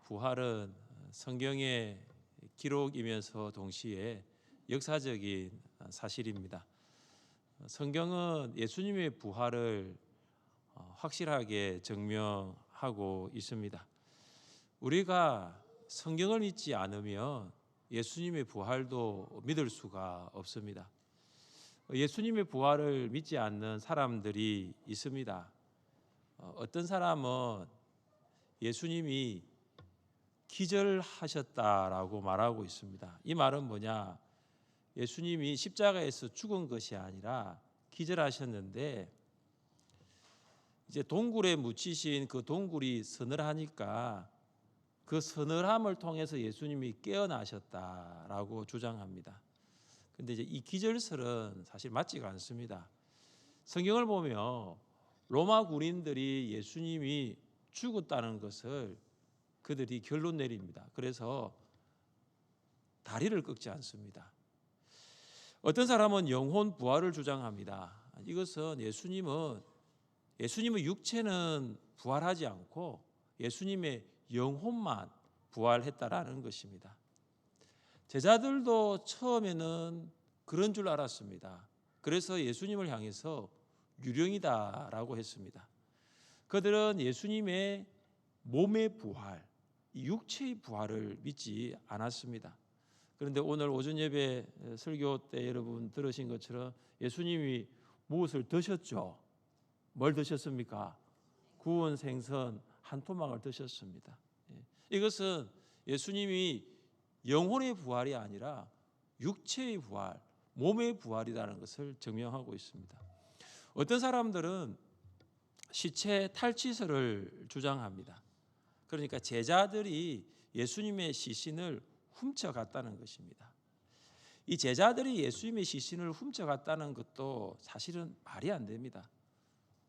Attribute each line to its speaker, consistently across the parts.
Speaker 1: 부활은 성경의 기록이면서 동시에 역사적인 사실입니다. 성경은 예수님의 부활을 확실하게 증명하고 있습니다. 우리가 성경을 믿지 않으면 예수님의 부활도 믿을 수가 없습니다. 예수님의 부활을 믿지 않는 사람들이 있습니다. 어떤 사람은 예수님이 기절하셨다라고 말하고 있습니다. 이 말은 뭐냐? 예수님이 십자가에서 죽은 것이 아니라 기절하셨는데 이제 동굴에 묻히신 그 동굴이 서늘하니까 그 서늘함을 통해서 예수님이 깨어나셨다라고 주장합니다. 근데 이제 이 기절설은 사실 맞지가 않습니다. 성경을 보면 로마 군인들이 예수님이 죽었다는 것을 그들이 결론 내립니다. 그래서 다리를 꺾지 않습니다. 어떤 사람은 영혼 부활을 주장합니다. 이것은 예수님의 육체는 부활하지 않고 예수님의 영혼만 부활했다라는 것입니다. 제자들도 처음에는 그런 줄 알았습니다. 그래서 예수님을 향해서 유령이다라고 했습니다. 그들은 예수님의 몸의 부활, 육체의 부활을 믿지 않았습니다. 그런데 오늘 오전 예배 설교 때 여러분 들으신 것처럼 예수님이 무엇을 드셨죠? 뭘 드셨습니까? 구운 생선 한 토막을 드셨습니다. 이것은 예수님이 영혼의 부활이 아니라 육체의 부활, 몸의 부활이라는 것을 증명하고 있습니다. 어떤 사람들은 시체 탈취설을 주장합니다. 그러니까 제자들이 예수님의 시신을 훔쳐갔다는 것입니다. 이 제자들이 예수님의 시신을 훔쳐갔다는 것도 사실은 말이 안 됩니다.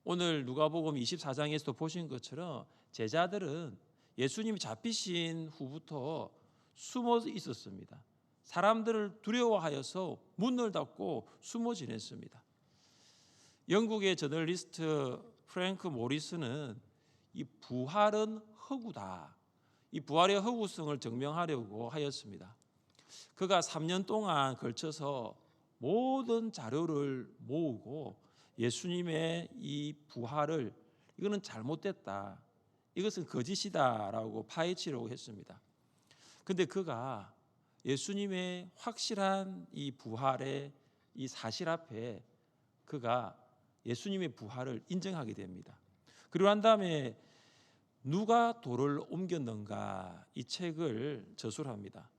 Speaker 1: 오늘 누가복음 24장에서도 보신 것처럼 제자들은 예수님이 잡히신 후부터 숨어 있었습니다. 사람들을 두려워하여서 문을 닫고 숨어 지냈습니다. 영국의 저널리스트 프랭크 모리스는 이 부활은 허구다, 이 부활의 허구성을 증명하려고 하였습니다. 그가 3년 동안 걸쳐서 모든 자료를 모으고 예수님의 이 부활을 이거는 잘못됐다, 이것은 거짓이다라고 파헤치려고 했습니다. 근데 그가 예수님의 확실한 이 부활의 이 사실 앞에 그가 예수님의 부활을 인정하게 됩니다. 그리고 난 다음에 누가 돌을 옮겼는가 이 책을 저술합니다.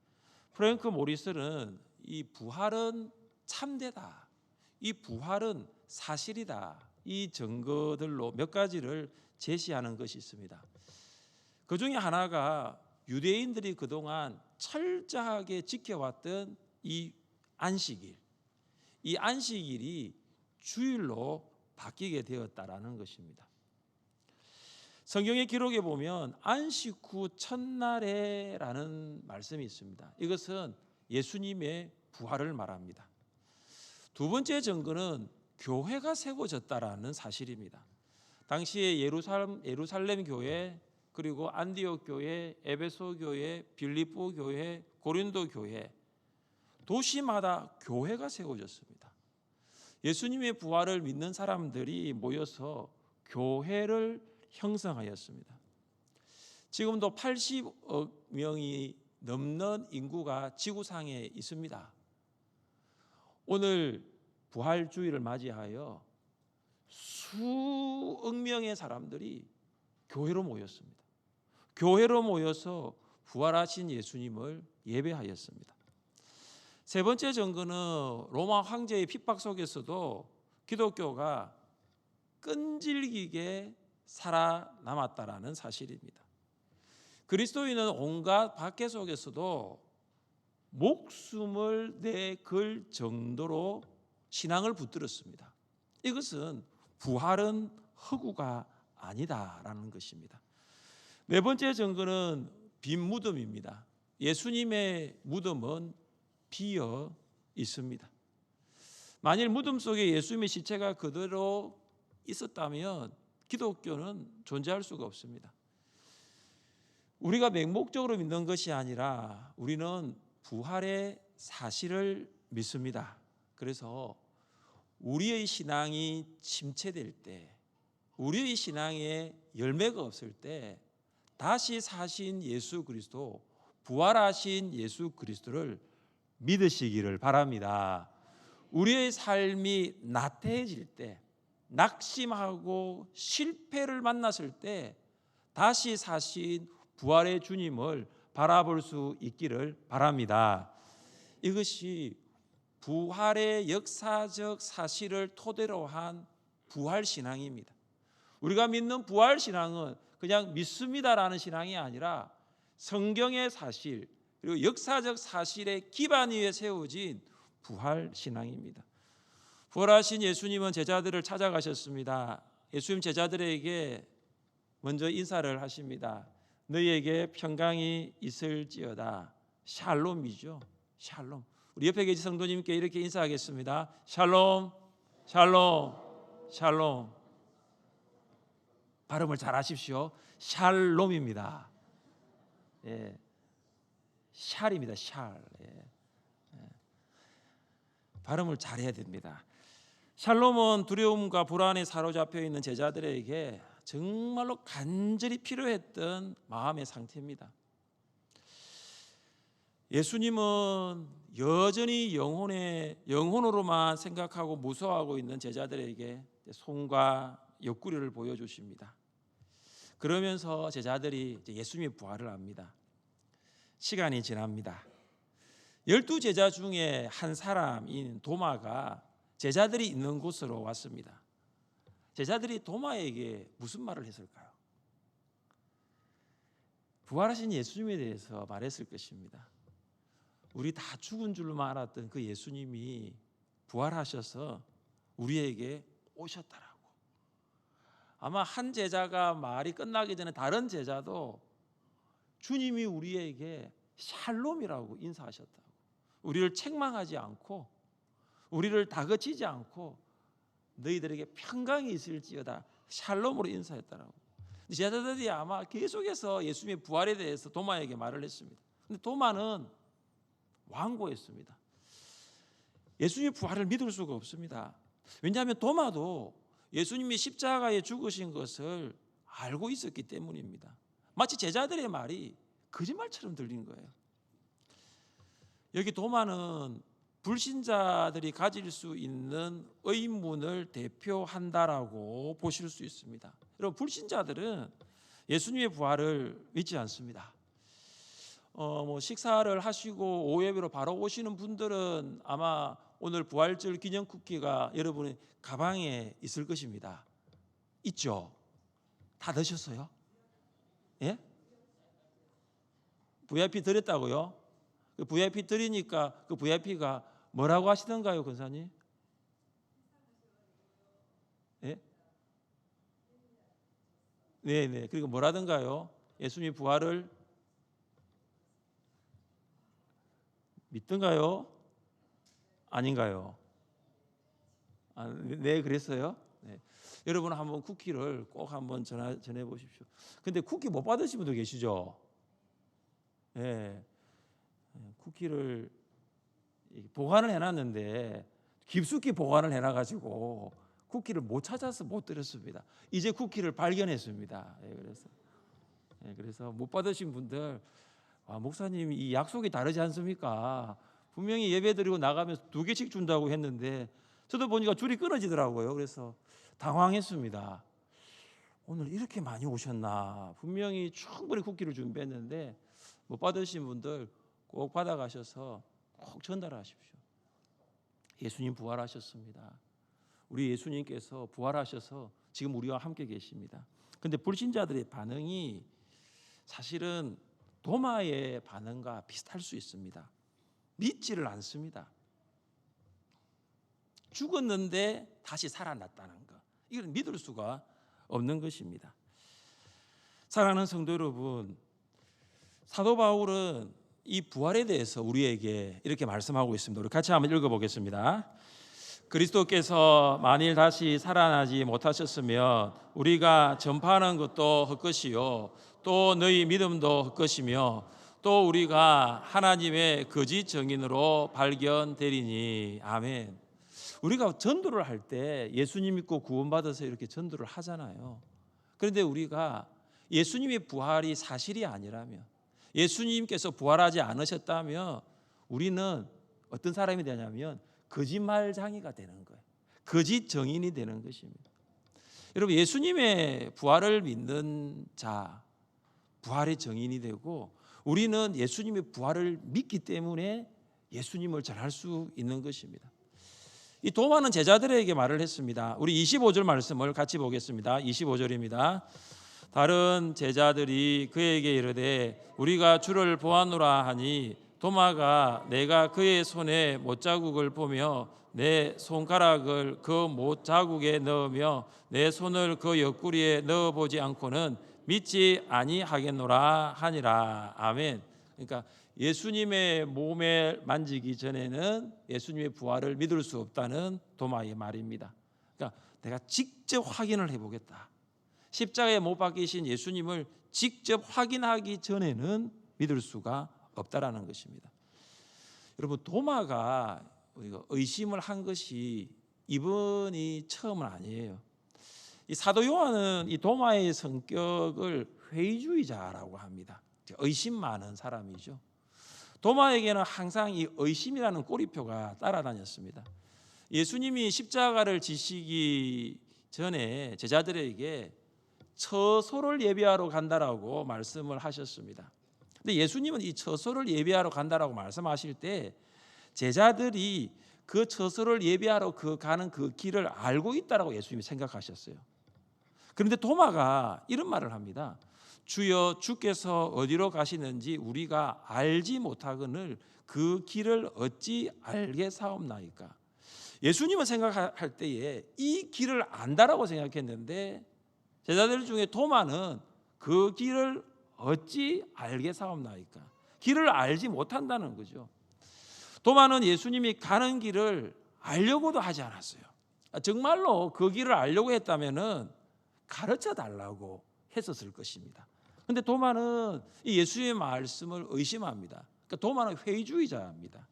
Speaker 1: 프랭크 모리스는 이 부활은 참되다, 이 부활은 사실이다, 이 증거들로 몇 가지를 제시하는 것이 있습니다. 그 중에 하나가 유대인들이 그동안 철저하게 지켜왔던 이 안식일, 이 안식일이 주일로 바뀌게 되었다라는 것입니다. 성경의 기록에 보면 안식 후 첫날에라는 말씀이 있습니다. 이것은 예수님의 부활을 말합니다. 두 번째 증거는 교회가 세워졌다라는 사실입니다. 당시에 예루살렘 교회, 그리고 안디옥 교회, 에베소 교회, 빌립보 교회, 고린도 교회, 도시마다 교회가 세워졌습니다. 예수님의 부활을 믿는 사람들이 모여서 교회를 형성하였습니다. 지금도 80억 명이 넘는 인구가 지구상에 있습니다. 오늘 부활주의를 맞이하여 수억 명의 사람들이 교회로 모였습니다. 교회로 모여서 부활하신 예수님을 예배하였습니다. 세 번째 증거는 로마 황제의 핍박 속에서도 기독교가 끈질기게 살아남았다라는 사실입니다. 그리스도인은 온갖 박해 속에서도 목숨을 내걸 정도로 신앙을 붙들었습니다. 이것은 부활은 허구가 아니다라는 것입니다. 네 번째 증거는 빈 무덤입니다. 예수님의 무덤은 비어 있습니다. 만일 무덤 속에 예수님의 시체가 그대로 있었다면 기독교는 존재할 수가 없습니다. 우리가 맹목적으로 믿는 것이 아니라 우리는 부활의 사실을 믿습니다. 그래서 우리의 신앙이 침체될 때, 우리의 신앙에 열매가 없을 때 다시 사신 예수 그리스도, 부활하신 예수 그리스도를 믿으시기를 바랍니다. 우리의 삶이 나태해질 때, 낙심하고 실패를 만났을 때 다시 사신 부활의 주님을 바라볼 수 있기를 바랍니다. 이것이 부활의 역사적 사실을 토대로 한 부활신앙입니다. 우리가 믿는 부활신앙은 그냥 믿습니다라는 신앙이 아니라 성경의 사실 그리고 역사적 사실의 기반 위에 세워진 부활신앙입니다. 부활하신 예수님은 제자들을 찾아가셨습니다. 예수님 제자들에게 먼저 인사를 하십니다. 너희에게 평강이 있을지어다. 샬롬이죠. 샬롬. 우리 옆에 계신 성도님께 이렇게 인사하겠습니다. 샬롬, 샬롬, 샬롬. 발음을 잘 하십시오. 샬롬입니다. 예, 샬입니다. 샬. 예. 발음을 잘해야 됩니다. 샬롬은 두려움과 불안에 사로잡혀 있는 제자들에게 정말로 간절히 필요했던 마음의 상태입니다. 예수님은 여전히 영혼으로만 생각하고 무서워하고 있는 제자들에게 손과 옆구리를 보여주십니다. 그러면서 제자들이 예수님의 부활을 압니다. 시간이 지납니다. 12제자 중에 한 사람인 도마가 제자들이 있는 곳으로 왔습니다. 제자들이 도마에게 무슨 말을 했을까요? 부활하신 예수님에 대해서 말했을 것입니다. 우리 다 죽은 줄만 알았던 그 예수님이 부활하셔서 우리에게 오셨다라고. 아마 한 제자가 말이 끝나기 전에 다른 제자도 주님이 우리에게 샬롬이라고 인사하셨다고. 우리를 책망하지 않고 우리를 다그치지 않고 너희들에게 평강이 있을지어다 샬롬으로 인사했다라고. 제자들이 아마 계속해서 예수님의 부활에 대해서 도마에게 말을 했습니다. 근데 도마는 완고했습니다. 예수님의 부활을 믿을 수가 없습니다. 왜냐하면 도마도 예수님이 십자가에 죽으신 것을 알고 있었기 때문입니다. 마치 제자들의 말이 거짓말처럼 들린 거예요. 여기 도마는 불신자들이 가질 수 있는 의문을 대표한다라고 보실 수 있습니다. 여러분, 불신자들은 예수님의 부활을 믿지 않습니다. 식사를 하시고 오예배로 바로 오시는 분들은 아마 오늘 부활절 기념 쿠키가 여러분의 가방에 있을 것입니다. 있죠? 다 드셨어요? 예? VIP 드렸다고요? 그 VIP 드리니까 그 VIP가 뭐라고 하시던가요, 권사님? 예? 네. 그리고 뭐라던가요? 예수님의 부활을 믿던가요? 아닌가요? 네, 그랬어요. 네. 여러분 한번 쿠키를 꼭 한번 전해 보십시오. 근데 쿠키 못 받으신 분도 계시죠? 네. 쿠키를 보관을 해놨는데 깊숙이 보관을 해놔가지고 쿠키를 못 찾아서 못 드렸습니다. 이제 쿠키를 발견했습니다. 그래서 못 받으신 분들, 목사님 이 약속이 다르지 않습니까? 분명히 예배드리고 나가면서 2개씩 준다고 했는데 저도 보니까 줄이 끊어지더라고요. 그래서 당황했습니다. 오늘 이렇게 많이 오셨나? 분명히 충분히 쿠키를 준비했는데 못 받으신 분들 꼭 받아가셔서 꼭 전달하십시오. 예수님 부활하셨습니다. 우리 예수님께서 부활하셔서 지금 우리와 함께 계십니다. 그런데 불신자들의 반응이 사실은 도마의 반응과 비슷할 수 있습니다. 믿지를 않습니다. 죽었는데 다시 살아났다는 것, 이건 믿을 수가 없는 것입니다. 사랑하는 성도 여러분, 사도 바울은 이 부활에 대해서 우리에게 이렇게 말씀하고 있습니다. 우리 같이 한번 읽어보겠습니다. 그리스도께서 만일 다시 살아나지 못하셨으면 우리가 전파하는 것도 헛것이요 또 너희 믿음도 헛것이며 또 우리가 하나님의 거짓 증인으로 발견되리니. 아멘. 우리가 전도를 할 때 예수님 믿고 구원받아서 이렇게 전도를 하잖아요. 그런데 우리가 예수님의 부활이 사실이 아니라면, 예수님께서 부활하지 않으셨다면 우리는 어떤 사람이 되냐면 거짓말장이가 되는 거예요. 거짓 증인이 되는 것입니다. 여러분, 예수님의 부활을 믿는 자, 부활의 증인이 되고, 우리는 예수님의 부활을 믿기 때문에 예수님을 전할 수 있는 것입니다. 이 도마는 제자들에게 말을 했습니다. 우리 25절 말씀을 같이 보겠습니다. 25절입니다. 다른 제자들이 그에게 이르되 우리가 주를 보았노라 하니 도마가 내가 그의 손에 못자국을 보며 내 손가락을 그 못자국에 넣으며 내 손을 그 옆구리에 넣어보지 않고는 믿지 아니하겠노라 하니라. 아멘. 그러니까 예수님의 몸에 만지기 전에는 예수님의 부활을 믿을 수 없다는 도마의 말입니다. 그러니까 내가 직접 확인을 해보겠다. 십자가에 못 박히신 예수님을 직접 확인하기 전에는 믿을 수가 없다라는 것입니다. 여러분, 도마가 우리가 의심을 한 것이 이번이 처음은 아니에요. 이 사도 요한은 이 도마의 성격을 회의주의자라고 합니다. 의심 많은 사람이죠. 도마에게는 항상 이 의심이라는 꼬리표가 따라다녔습니다. 예수님이 십자가를 지시기 전에 제자들에게 처소를 예비하러 간다라고 말씀을 하셨습니다. 근데 예수님은 이 처소를 예비하러 간다라고 말씀하실 때 제자들이 그 처소를 예비하러 가는 그 길을 알고 있다라고 예수님이 생각하셨어요. 그런데 도마가 이런 말을 합니다. 주여, 주께서 어디로 가시는지 우리가 알지 못하거늘 그 길을 어찌 알겠사옵나이까. 예수님은 생각할 때에 이 길을 안다라고 생각했는데 제자들 중에 도마는 그 길을 어찌 알겠사옵나이까. 길을 알지 못한다는 거죠. 도마는 예수님이 가는 길을 알려고도 하지 않았어요. 정말로 그 길을 알려고 했다면은 가르쳐 달라고 했었을 것입니다. 그런데 도마는 이 예수님의 말씀을 의심합니다. 그러니까 도마는 회의주의자입니다.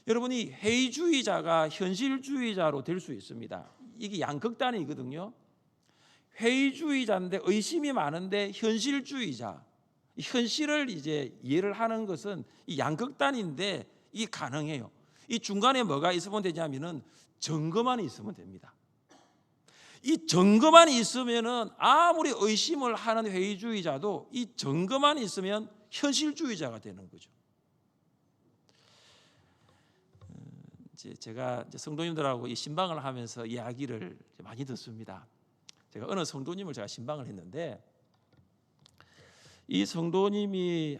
Speaker 1: 여러분이 회의주의자가 현실주의자로 될 수 있습니다. 이게 양극단이거든요. 회의주의자인데 의심이 많은데 현실주의자. 현실을 이제 이해를 하는 것은 이 양극단인데 이게 가능해요. 이 중간에 뭐가 있으면 되냐면은 증거만 있으면 됩니다. 이 증거만 있으면은 아무리 의심을 하는 회의주의자도 이 증거만 있으면 현실주의자가 되는 거죠. 제가 성도님들하고 이 신방을 하면서 이야기를 많이 듣습니다. 제가 어느 성도님을 제가 신방을 했는데 이 성도님이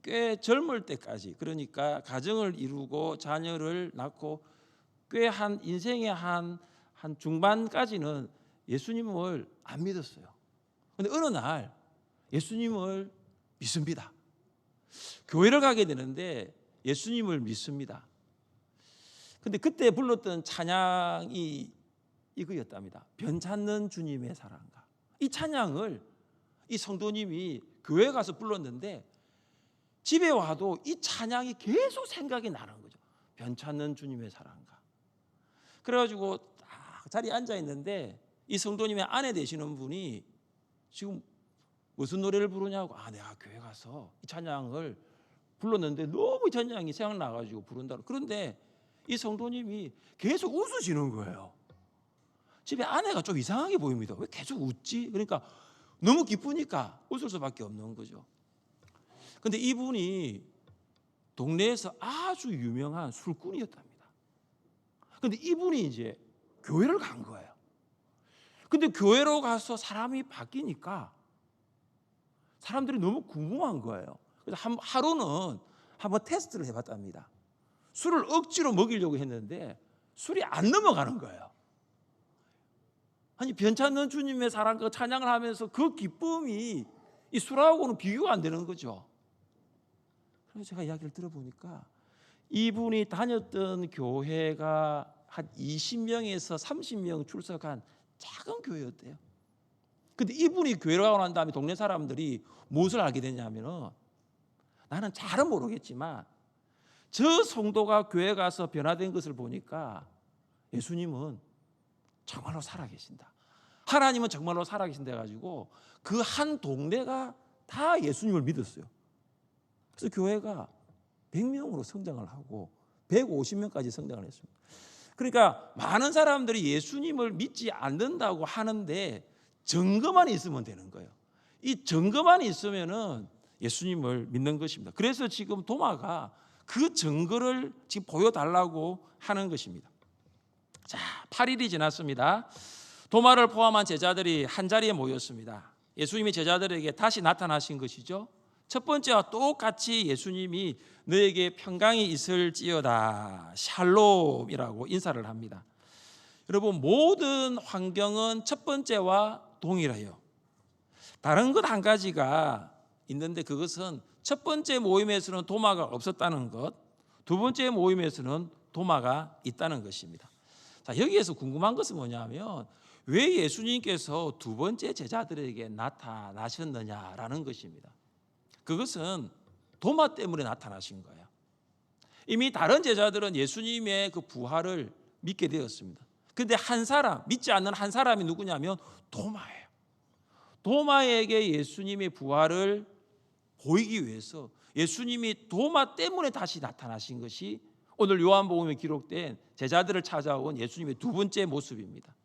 Speaker 1: 꽤 젊을 때까지, 그러니까 가정을 이루고 자녀를 낳고 꽤 인생의 한 중반까지는 예수님을 안 믿었어요. 그런데 어느 날 예수님을 믿습니다. 교회를 가게 되는데 예수님을 믿습니다. 근데 그때 불렀던 찬양이 이거였답니다. 변찮는 주님의 사랑과. 이 찬양을 이 성도님이 교회 가서 불렀는데 집에 와도 이 찬양이 계속 생각이 나는 거죠. 변찮는 주님의 사랑과. 그래가지고 딱 자리에 앉아 있는데 이 성도님의 아내 되시는 분이 지금 무슨 노래를 부르냐고. 내가 교회 가서 이 찬양을 불렀는데 너무 이 찬양이 생각나가지고 부른다. 그런데 이 성도님이 계속 웃으시는 거예요. 집에 아내가 좀 이상하게 보입니다. 왜 계속 웃지? 그러니까 너무 기쁘니까 웃을 수밖에 없는 거죠. 그런데 이분이 동네에서 아주 유명한 술꾼이었답니다. 그런데 이분이 이제 교회를 간 거예요. 근데 교회로 가서 사람이 바뀌니까 사람들이 너무 궁금한 거예요. 그래서 하루는 한번 테스트를 해봤답니다. 술을 억지로 먹이려고 했는데 술이 안 넘어가는 거예요. 아니, 변찮는 주님의 사랑과 찬양을 하면서 그 기쁨이 이 술하고는 비교가 안 되는 거죠. 그래서 제가 이야기를 들어보니까 이분이 다녔던 교회가 한 20명에서 30명 출석한 작은 교회였대요. 근데 이분이 교회로 가고 난 다음에 동네 사람들이 무엇을 알게 됐냐면은, 나는 잘은 모르겠지만 저 성도가 교회 가서 변화된 것을 보니까 예수님은 정말로 살아계신다, 하나님은 정말로 살아계신다 해가지고 그 한 동네가 다 예수님을 믿었어요. 그래서 교회가 100명으로 성장을 하고 150명까지 성장을 했습니다. 그러니까 많은 사람들이 예수님을 믿지 않는다고 하는데 증거만 있으면 되는 거예요. 이 증거만 있으면은 예수님을 믿는 것입니다. 그래서 지금 도마가 그 증거를 지금 보여달라고 하는 것입니다. 자, 8일이 지났습니다. 도마를 포함한 제자들이 한 자리에 모였습니다. 예수님이 제자들에게 다시 나타나신 것이죠. 첫 번째와 똑같이 예수님이 너에게 평강이 있을지어다, 샬롬이라고 인사를 합니다. 여러분, 모든 환경은 첫 번째와 동일해요. 다른 것 한 가지가 있는데 그것은 첫 번째 모임에서는 도마가 없었다는 것, 두 번째 모임에서는 도마가 있다는 것입니다. 자, 여기에서 궁금한 것은 뭐냐면 왜 예수님께서 두 번째 제자들에게 나타나셨느냐라는 것입니다. 그것은 도마 때문에 나타나신 거예요. 이미 다른 제자들은 예수님의 그 부활을 믿게 되었습니다. 그런데 한 사람, 믿지 않는 한 사람이 누구냐면 도마예요. 도마에게 예수님의 부활을 보이기 위해서 예수님이 도마 때문에 다시 나타나신 것이 오늘 요한복음에 기록된 제자들을 찾아온 예수님의 두 번째 모습입니다.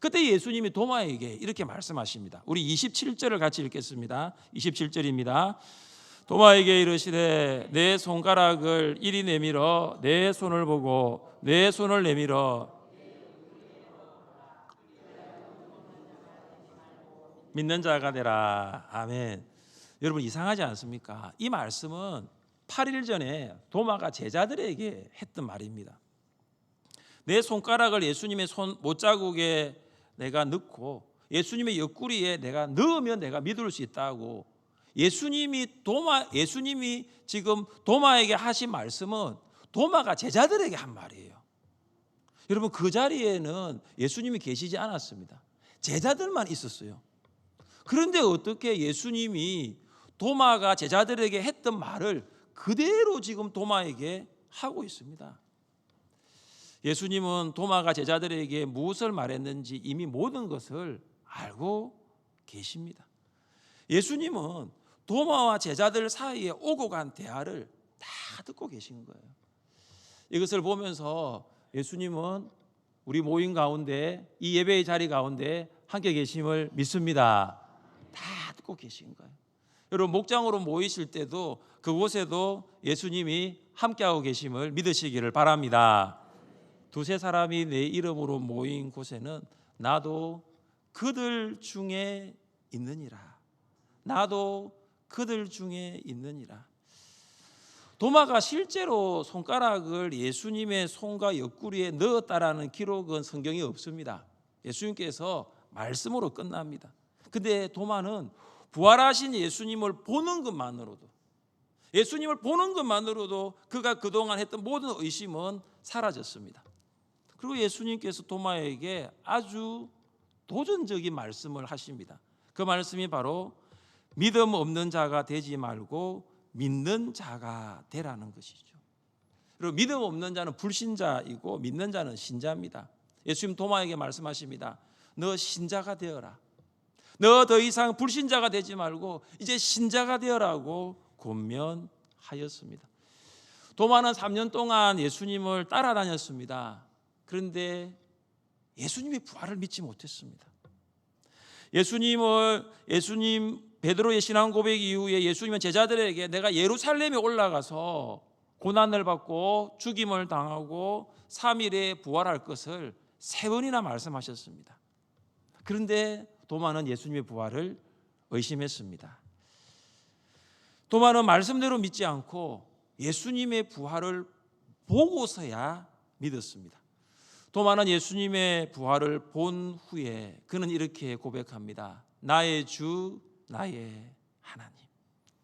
Speaker 1: 그때 예수님이 도마에게 이렇게 말씀하십니다. 우리 27절을 같이 읽겠습니다. 27절입니다. 도마에게 이르시되 내 손가락을 이리 내밀어 내 손을 보고 내 손을 내밀어 믿는 자가 되라. 아멘. 여러분, 이상하지 않습니까? 이 말씀은 8일 전에 도마가 제자들에게 했던 말입니다. 내 손가락을 예수님의 손 못자국에 내가 넣고 예수님의 옆구리에 내가 넣으면 내가 믿을 수 있다고 예수님이 지금 도마에게 하신 말씀은 도마가 제자들에게 한 말이에요. 여러분, 그 자리에는 예수님이 계시지 않았습니다. 제자들만 있었어요. 그런데 어떻게 예수님이 도마가 제자들에게 했던 말을 그대로 지금 도마에게 하고 있습니다. 예수님은 도마가 제자들에게 무엇을 말했는지 이미 모든 것을 알고 계십니다. 예수님은 도마와 제자들 사이에 오고 간 대화를 다 듣고 계신 거예요. 이것을 보면서 예수님은 우리 모임 가운데, 이 예배의 자리 가운데 함께 계심을 믿습니다. 다 듣고 계신 거예요. 여러분, 목장으로 모이실 때도 그곳에도 예수님이 함께하고 계심을 믿으시기를 바랍니다. 두세 사람이 내 이름으로 모인 곳에는 나도 그들 중에 있느니라. 나도 그들 중에 있느니라. 도마가 실제로 손가락을 예수님의 손과 옆구리에 넣었다라는 기록은 성경에 없습니다. 예수님께서 말씀으로 끝납니다. 근데 도마는 부활하신 예수님을 보는 것만으로도, 예수님을 보는 것만으로도 그가 그동안 했던 모든 의심은 사라졌습니다. 그리고 예수님께서 도마에게 아주 도전적인 말씀을 하십니다. 그 말씀이 바로 믿음 없는 자가 되지 말고 믿는 자가 되라는 것이죠. 그리고 믿음 없는 자는 불신자이고 믿는 자는 신자입니다. 예수님 도마에게 말씀하십니다. 너 신자가 되어라. 너 더 이상 불신자가 되지 말고 이제 신자가 되어라고 권면하였습니다. 도마는 3년 동안 예수님을 따라다녔습니다. 그런데 예수님의 부활을 믿지 못했습니다. 예수님 베드로의 신앙 고백 이후에 예수님은 제자들에게 내가 예루살렘에 올라가서 고난을 받고 죽임을 당하고 3일에 부활할 것을 3번이나 말씀하셨습니다. 그런데 도마는 예수님의 부활을 의심했습니다. 도마는 말씀대로 믿지 않고 예수님의 부활을 보고서야 믿었습니다. 도마는 예수님의 부활을 본 후에 그는 이렇게 고백합니다. 나의 주, 나의 하나님.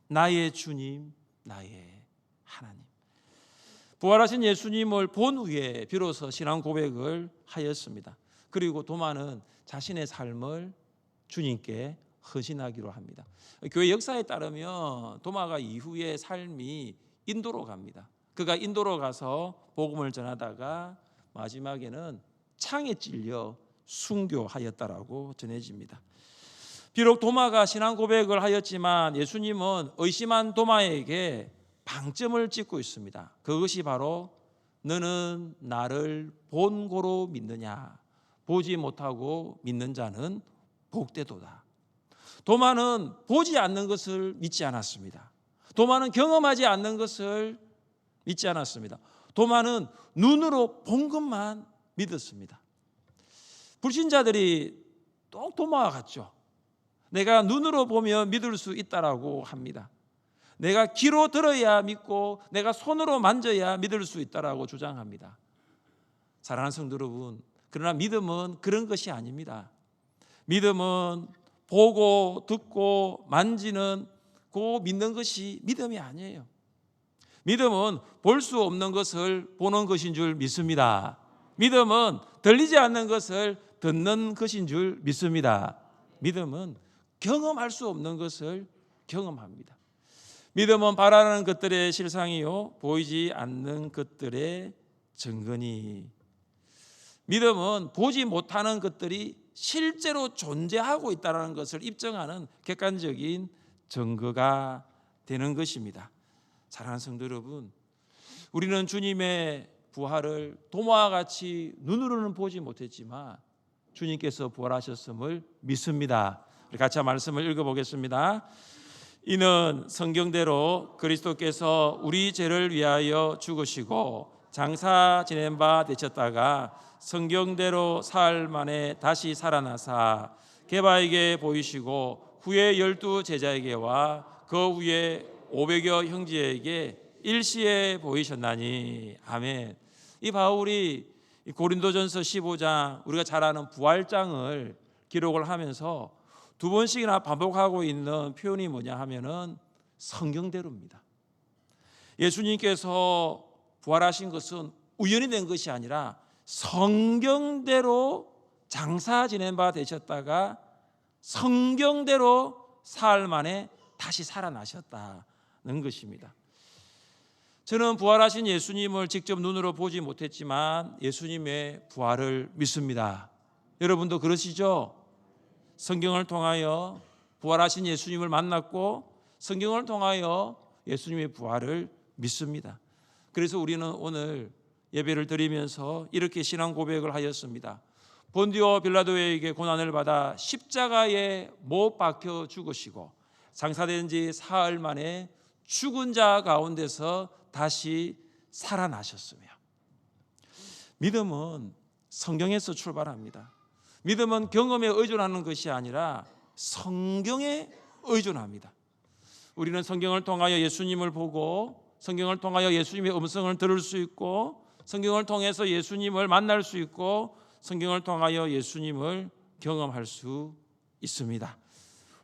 Speaker 1: 나의 주님, 나의 하나님. 부활하신 예수님을 본 후에 비로소 신앙 고백을 하였습니다. 그리고 도마는 자신의 삶을 주님께 헌신하기로 합니다. 교회 역사에 따르면 도마가 이후에 삶이 인도로 갑니다. 그가 인도로 가서 복음을 전하다가 마지막에는 창에 찔려 순교하였다라고 전해집니다. 비록 도마가 신앙 고백을 하였지만 예수님은 의심한 도마에게 방점을 찍고 있습니다. 그것이 바로 너는 나를 본고로 믿느냐, 보지 못하고 믿는 자는 복되도다. 도마는 보지 않는 것을 믿지 않았습니다. 도마는 경험하지 않는 것을 믿지 않았습니다. 도마는 눈으로 본 것만 믿었습니다. 불신자들이 또 도마와 같죠. 내가 눈으로 보며 믿을 수 있다라고 합니다. 내가 귀로 들어야 믿고 내가 손으로 만져야 믿을 수 있다라고 주장합니다. 사랑하는 성도 여러분, 그러나 믿음은 그런 것이 아닙니다. 믿음은 보고 듣고 만지는 그 믿는 것이 믿음이 아니에요. 믿음은 볼 수 없는 것을 보는 것인 줄 믿습니다. 믿음은 들리지 않는 것을 듣는 것인 줄 믿습니다. 믿음은 경험할 수 없는 것을 경험합니다. 믿음은 바라는 것들의 실상이요 보이지 않는 것들의 증거니. 믿음은 보지 못하는 것들이 실제로 존재하고 있다는 것을 입증하는 객관적인 증거가 되는 것입니다. 사랑하는 성도 여러분, 우리는 주님의 부활을 도마와 같이 눈으로는 보지 못했지만 주님께서 부활하셨음을 믿습니다. 우리 같이 말씀을 읽어보겠습니다. 이는 성경대로 그리스도께서 우리 죄를 위하여 죽으시고 장사 지낸 바 되셨다가 성경대로 사흘 만에 다시 살아나사 게바에게 보이시고 후에 12 제자에게와 그 후에 500여 형제에게 일시에 보이셨나니. 아멘. 이 바울이 고린도전서 15장 우리가 잘 아는 부활장을 기록을 하면서 두 번씩이나 반복하고 있는 표현이 뭐냐 하면은 성경대로입니다. 예수님께서 부활하신 것은 우연히 된 것이 아니라 성경대로 장사 지낸 바 되셨다가 성경대로 사흘 만에 다시 살아나셨다는 것입니다. 저는 부활하신 예수님을 직접 눈으로 보지 못했지만 예수님의 부활을 믿습니다. 여러분도 그러시죠? 성경을 통하여 부활하신 예수님을 만났고 성경을 통하여 예수님의 부활을 믿습니다. 그래서 우리는 오늘 예배를 드리면서 이렇게 신앙 고백을 하였습니다. 본디오 빌라도에게 고난을 받아 십자가에 못 박혀 죽으시고 장사된 지 사흘 만에 죽은 자 가운데서 다시 살아나셨으며, 믿음은 성경에서 출발합니다. 믿음은 경험에 의존하는 것이 아니라 성경에 의존합니다. 우리는 성경을 통하여 예수님을 보고 성경을 통하여 예수님의 음성을 들을 수 있고 성경을 통해서 예수님을 만날 수 있고 성경을 통하여 예수님을 경험할 수 있습니다.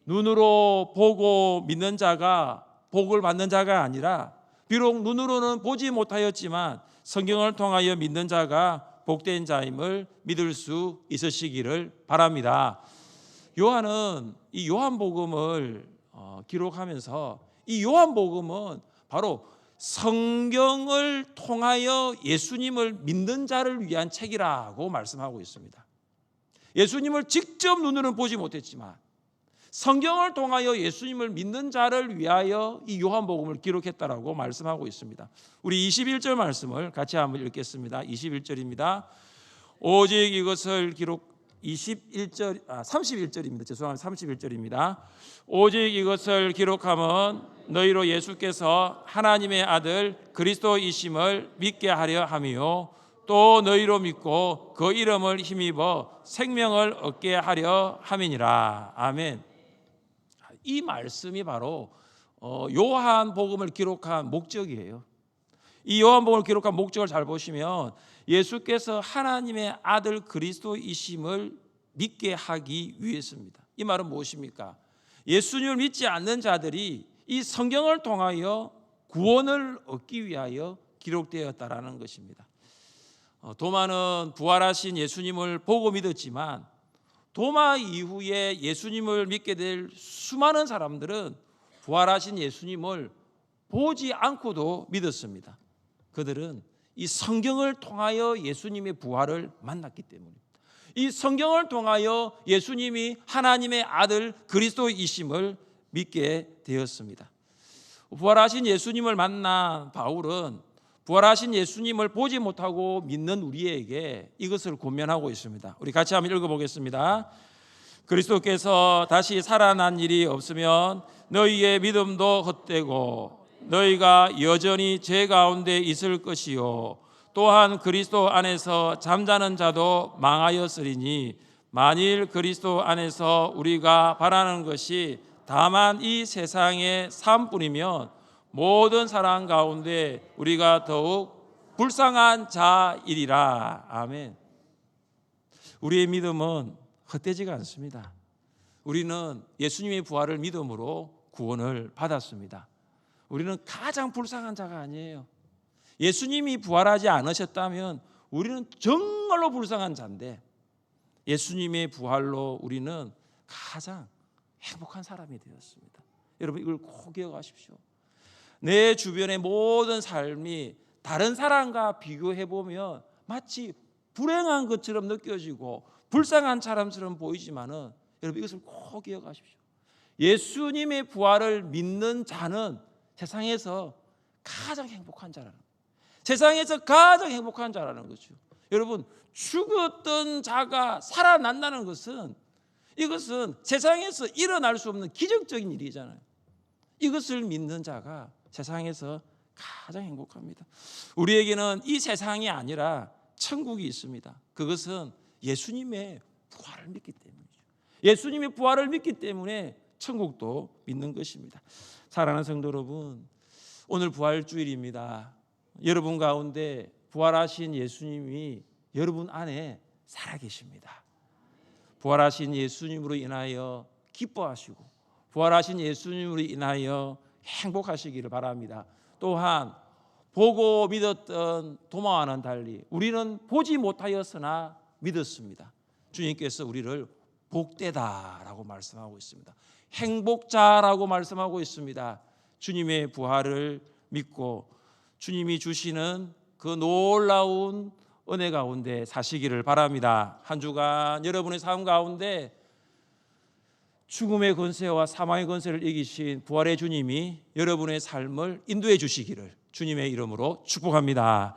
Speaker 1: 눈으로 보고 믿는 자가 복을 받는 자가 아니라 비록 눈으로는 보지 못하였지만 성경을 통하여 믿는 자가 복된 자임을 믿을 수 있으시기를 바랍니다. 요한은 이 요한복음을 기록하면서 이 요한복음은 바로 성경을 통하여 예수님을 믿는 자를 위한 책이라고 말씀하고 있습니다. 예수님을 직접 눈으로는 보지 못했지만 성경을 통하여 예수님을 믿는 자를 위하여 이 요한복음을 기록했다라고 말씀하고 있습니다. 우리 21절 말씀을 같이 한번 읽겠습니다. 21절입니다. 오직 이것을 기록 31절입니다. 죄송합니다. 31절입니다. 오직 이것을 기록함은 너희로 예수께서 하나님의 아들 그리스도이심을 믿게 하려 함이요 또 너희로 믿고 그 이름을 힘입어 생명을 얻게 하려 함이니라. 아멘. 이 말씀이 바로 요한복음을 기록한 목적이에요. 이 요한복음을 기록한 목적을 잘 보시면 예수께서 하나님의 아들 그리스도이심을 믿게 하기 위해서입니다. 이 말은 무엇입니까? 예수님을 믿지 않는 자들이 이 성경을 통하여 구원을 얻기 위하여 기록되었다라는 것입니다. 도마는 부활하신 예수님을 보고 믿었지만 도마 이후에 예수님을 믿게 될 수많은 사람들은 부활하신 예수님을 보지 않고도 믿었습니다. 그들은 이 성경을 통하여 예수님의 부활을 만났기 때문입니다. 이 성경을 통하여 예수님이 하나님의 아들 그리스도이심을 믿게 되었습니다. 부활하신 예수님을 만난 바울은 부활하신 예수님을 보지 못하고 믿는 우리에게 이것을 권면하고 있습니다. 우리 같이 한번 읽어보겠습니다. 그리스도께서 다시 살아난 일이 없으면 너희의 믿음도 헛되고 너희가 여전히 죄 가운데 있을 것이요 또한 그리스도 안에서 잠자는 자도 망하였으리니 만일 그리스도 안에서 우리가 바라는 것이 다만 이 세상의 삶뿐이면 모든 사람 가운데 우리가 더욱 불쌍한 자이리라. 아멘. 우리의 믿음은 헛되지가 않습니다. 우리는 예수님의 부활을 믿음으로 구원을 받았습니다. 우리는 가장 불쌍한 자가 아니에요. 예수님이 부활하지 않으셨다면 우리는 정말로 불쌍한 자인데 예수님의 부활로 우리는 가장 행복한 사람이 되었습니다. 여러분 이걸 꼭 기억하십시오. 내 주변의 모든 삶이 다른 사람과 비교해 보면 마치 불행한 것처럼 느껴지고 불쌍한 사람처럼 보이지만은 여러분 이것을 꼭 기억하십시오. 예수님의 부활을 믿는 자는 세상에서 가장 행복한 자라는 거예요. 세상에서 가장 행복한 자라는 거죠. 여러분 죽었던 자가 살아난다는 것은 이것은 세상에서 일어날 수 없는 기적적인 일이잖아요. 이것을 믿는 자가 세상에서 가장 행복합니다. 우리에게는 이 세상이 아니라 천국이 있습니다. 그것은 예수님의 부활을 믿기 때문이죠. 예수님의 부활을 믿기 때문에 천국도 믿는 것입니다. 사랑하는 성도 여러분, 오늘 부활주일입니다. 여러분 가운데 부활하신 예수님이 여러분 안에 살아계십니다. 부활하신 예수님으로 인하여 기뻐하시고 부활하신 예수님으로 인하여 행복하시기를 바랍니다. 또한 보고 믿었던 도마와는 달리 우리는 보지 못하였으나 믿었습니다. 주님께서 우리를 복되다라고 말씀하고 있습니다. 행복자라고 말씀하고 있습니다. 주님의 부활을 믿고 주님이 주시는 그 놀라운 은혜 가운데 사시기를 바랍니다. 한 주간 여러분의 삶 가운데 죽음의 권세와 사망의 권세를 이기신 부활의 주님이 여러분의 삶을 인도해 주시기를 주님의 이름으로 축복합니다.